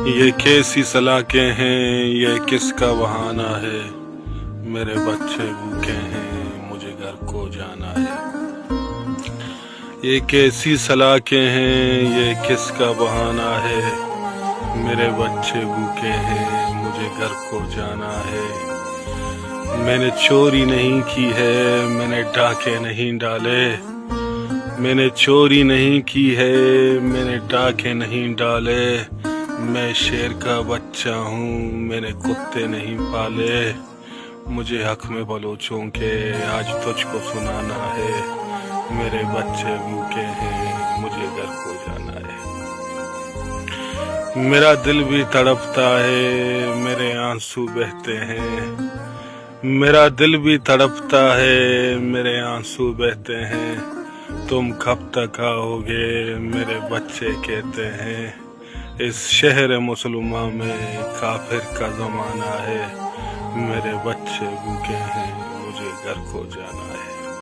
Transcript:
یہ کیسی سلاکیں ہیں، یہ کس کا بہانہ ہے، میرے بچے بھوکے ہیں، مجھے گھر کو جانا ہے۔ یہ کیسی سلاکیں ہیں، یہ کس کا بہانہ ہے، میرے بچے بھوکے ہیں، مجھے گھر کو جانا ہے۔ میں نے چوری نہیں کی ہے، میں نے ڈاکے نہیں ڈالے، میں نے چوری نہیں کی ہے، میں نے ڈاکے نہیں ڈالے، میں شیر کا بچہ ہوں، میں نے کتے نہیں پالے۔ مجھے حق میں بلوچوں کے آج تجھ کو سنانا ہے، میرے بچے بھوکے ہیں، مجھے گھر کو جانا ہے۔ میرا دل بھی تڑپتا ہے، میرے آنسو بہتے ہیں، میرا دل بھی تڑپتا ہے، میرے آنسو بہتے ہیں۔ تم کب تک آؤ گے، میرے بچے کہتے ہیں۔ اس شہر مسلمہ میں کافر کا زمانہ ہے، میرے بچے بھوکے ہیں، مجھے گھر کو جانا ہے۔